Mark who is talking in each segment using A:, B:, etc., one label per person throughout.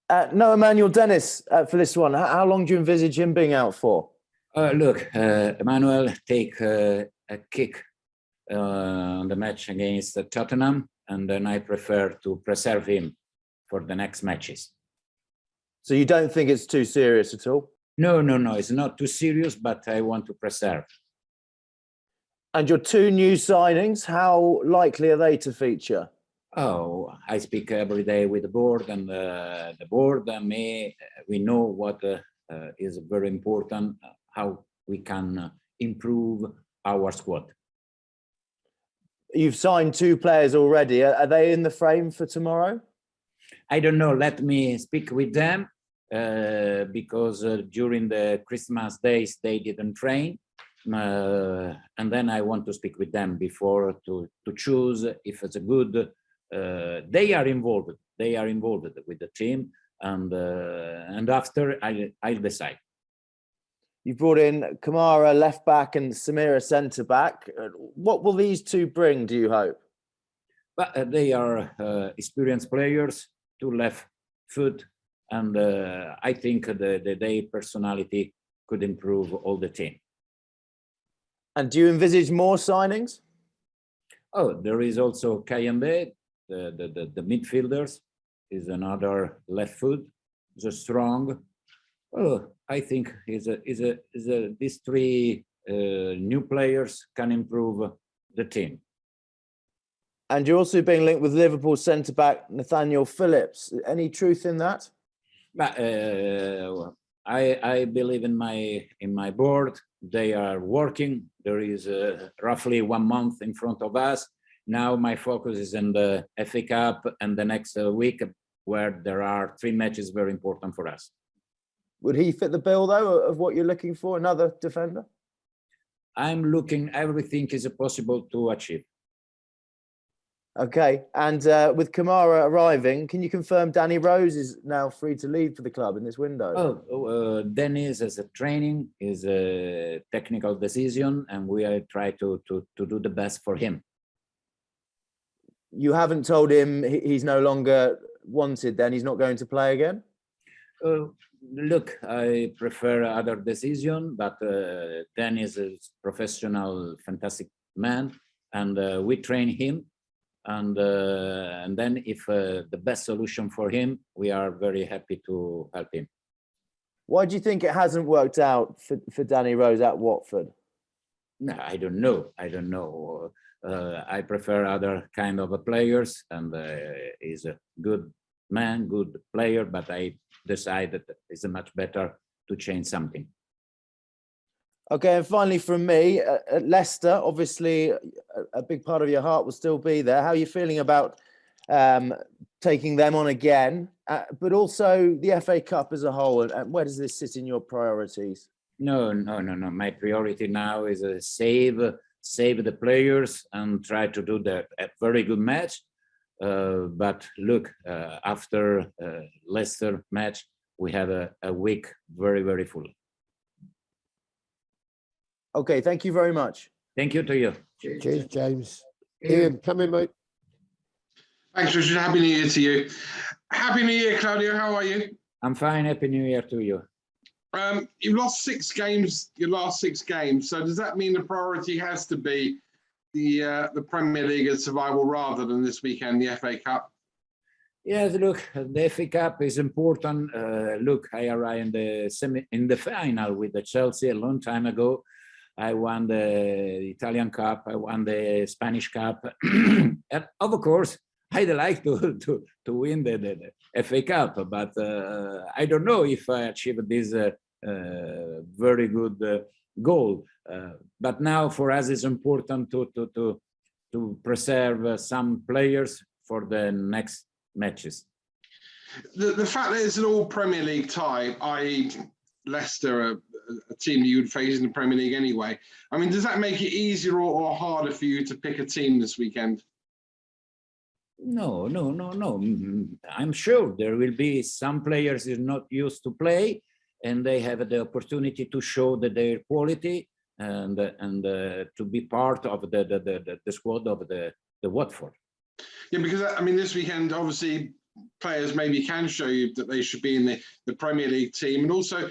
A: No, Emmanuel Dennis for this one. How long do you envisage him being out for?
B: Look, Emmanuel take a kick on the match against Tottenham, and then I prefer to preserve him for the next matches.
A: So you don't think it's too serious at all?
B: No, it's not too serious, but I want to preserve.
A: And your two new signings, how likely are they to feature?
B: Oh, I speak every day with the board, and the board and me, we know what is very important, how we can improve our squad.
A: You've signed two players already. Are they in the frame for tomorrow?
B: I don't know. Let me speak with them because during the Christmas days, they didn't train. And then I want to speak with them before to choose if it's a good. They are involved. They are involved with the team, and after I'll decide.
A: You brought in Kamara left back and Samira centre back. What will these two bring, do you hope?
B: But they are experienced players, two left foot, and I think their personality could improve all the team.
A: And do you envisage more signings?
B: Oh, there is also Kayembe, the midfielders, is another left foot, is strong. Oh, I think these three new players can improve the team.
A: And you're also being linked with Liverpool centre-back Nathaniel Phillips. Any truth in that?
B: But I believe in my board. They are working. There is roughly 1 month in front of us. Now my focus is in the FA Cup and the next week, where there are 3 matches very important for us.
A: Would he fit the bill, though, of what you're looking for, another defender?
B: I'm looking, everything is possible to achieve.
A: Okay, and with Kamara arriving, can you confirm Danny Rose is now free to leave for the club in this window?
B: Dennis as a training is a technical decision, and we are trying to do the best for him.
A: You haven't told him he's no longer wanted, then he's not going to play again?
B: Look, I prefer other decision, but Dennis is professional, fantastic man, and we train him. And then if the best solution for him, we are very happy to help him.
A: Why do you think it hasn't worked out for Danny Rose at Watford?
B: No, I don't know. I prefer other kind of players, and he's a good man, good player, but I decided it's much better to change something.
A: Okay, and finally from me, at Leicester, obviously a big part of your heart will still be there. How are you feeling about taking them on again, but also the FA Cup as a whole, and where does this sit in your priorities?
B: No. My priority now is save the players and try to do a very good match. But look, after Leicester match, we have a week very, very full.
A: Okay, thank you very much.
B: Thank you to you.
C: Cheers, James. Ian, come in, mate.
D: Thanks, Richard. Happy New Year to you. Happy New Year, Claudio. How are you?
B: I'm fine. Happy New Year to you.
D: You've lost 6 games, your last 6 games. So does that mean the priority has to be the Premier League and survival rather than this weekend, the FA Cup?
B: Yes, look, the FA Cup is important. Look, I arrived in the final with the Chelsea a long time ago. I won the Italian Cup. I won the Spanish Cup. And of course, I'd like to win the FA Cup, but I don't know if I achieved this very good goal. But now for us, it's important to preserve some players for the next matches.
D: The fact that it's an all Premier League tie, i.e. Leicester, a team that you would face in the Premier League anyway. I mean, does that make it easier or harder for you to pick a team this weekend?
B: No. I'm sure there will be some players who are not used to play, and they have the opportunity to show their quality and to be part of the squad of the Watford.
D: Yeah, because I mean, this weekend, obviously, players maybe can show you that they should be in the Premier League team? And also,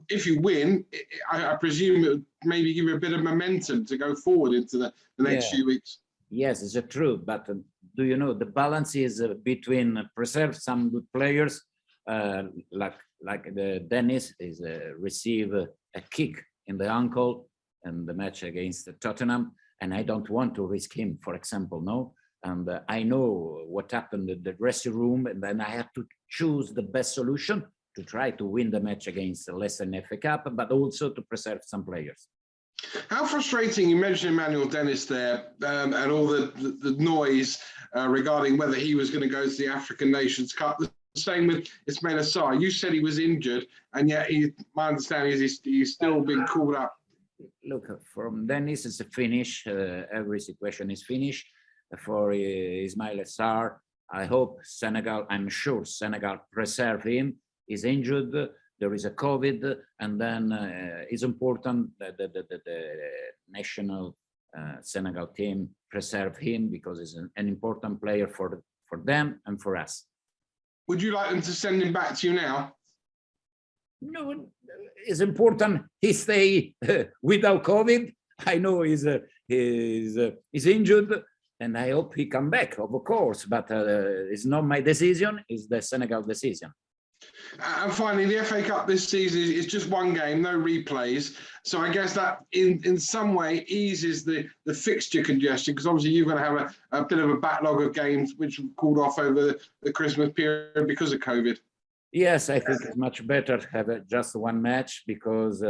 D: if you win, I presume it would maybe give you a bit of momentum to go forward into the next few weeks.
B: Yes, it's true. But do you know the balance is between preserve some good players, like the Dennis is receive a kick in the ankle in the match against Tottenham, and I don't want to risk him, for example, no. And I know what happened in the dressing room, and then I have to choose the best solution to try to win the match against Leicester in FA Cup, but also to preserve some players.
D: How frustrating, you mentioned Emmanuel Dennis there, and all the noise regarding whether he was going to go to the African Nations Cup. The same with Ismail Assar. You said he was injured, and yet my understanding is he's still been called up.
B: Look, from Dennis, it's a finish. Every situation is finished. For Ismail Assar, I hope Senegal, I'm sure Senegal preserve him. He's injured, there is a COVID, and then it's important that the national Senegal team preserve him because he's an important player for them and for us.
D: Would you like them to send him back to you now?
B: No, it's important he stay without COVID. I know he's injured, and I hope he come back, of course, but it's not my decision, it's the Senegal decision.
D: And finally, the FA Cup this season is just one game, no replays. So I guess that in some way eases the fixture congestion, because obviously you're going to have a bit of a backlog of games which were called off over the Christmas period because of COVID.
B: Yes, I think it's much better to have just one match, because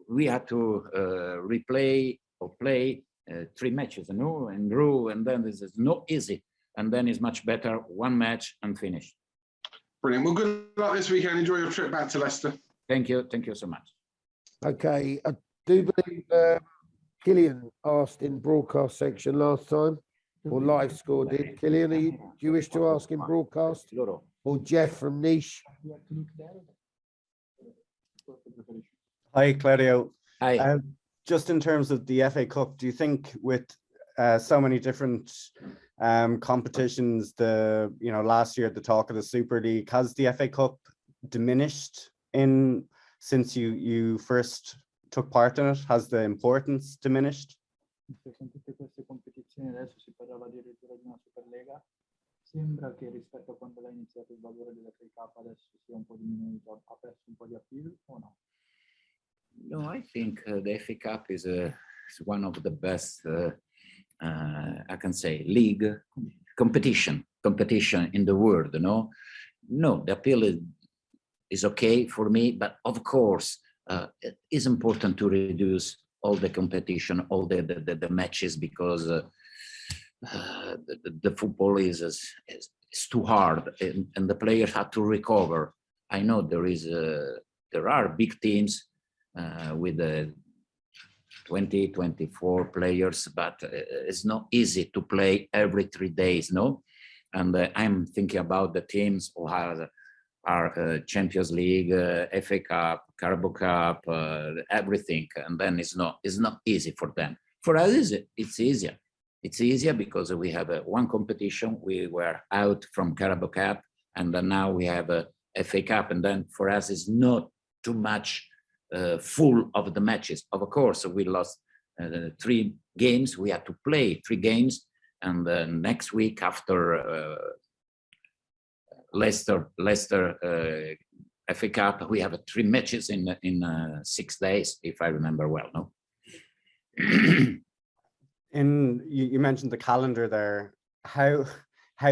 B: we had to replay or play 3 matches, in row, and then this is not easy. And then it's much better one match and finish.
D: Brilliant. Well, good luck this weekend. Enjoy your trip back to Leicester.
B: Thank you so much.
C: Okay, I do believe Killian asked in broadcast section last time, or live score did. Killian, do you wish to ask in broadcast? Or Jeff from Niche?
E: Hi, Claudio.
B: Hi.
E: Just in terms of the FA Cup, do you think with so many different competitions, last year the talk of the Super League, has the FA Cup diminished since you first took part in it? Has the importance diminished?
F: Sembra che rispetto a quando l'ha iniziato il valore della FA Cup adesso sia un po' diminuito, ha perso un po' di appeal o no?
B: No, I think the FA Cup is one of the best, I can say, league competition in the world. No, the appeal is okay for me, but of course, it is important to reduce all the competition, all the matches, because the football is too hard, and the players have to recover. I know there are big teams with 20, 24 players, but it's not easy to play every 3 days, no? And I'm thinking about the teams who are Champions League, FA Cup, Carabao Cup, everything, and then it's not easy for them. For us, it's easier. It's easier because we have one competition. We were out from Carabao Cup, and then now we have a FA Cup, and then for us it's not too much full of the matches. Of course, we lost 3 games. We had to play 3 games, and next week after Leicester FA Cup, we have 3 matches in 6 days, if I remember well. No.
E: You mentioned the calendar there. How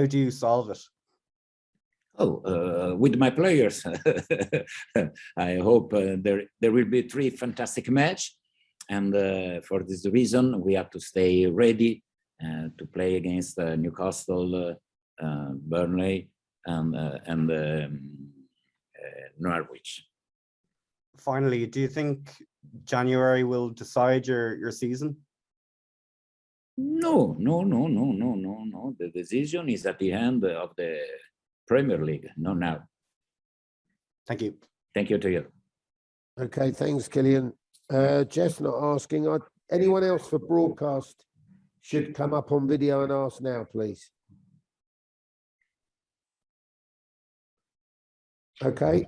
E: do you solve it?
B: Oh, with my players. I hope there will be 3 fantastic matches, and for this reason we have to stay ready to play against Newcastle, Burnley, and Norwich.
E: Finally, do you think January will decide your season?
B: No. The decision is at the end of the Premier League, not now.
E: Thank you.
B: Thank you to you.
C: Okay, thanks, Killian. Jeff's not asking. Anyone else for broadcast should come up on video and ask now, please. Okay,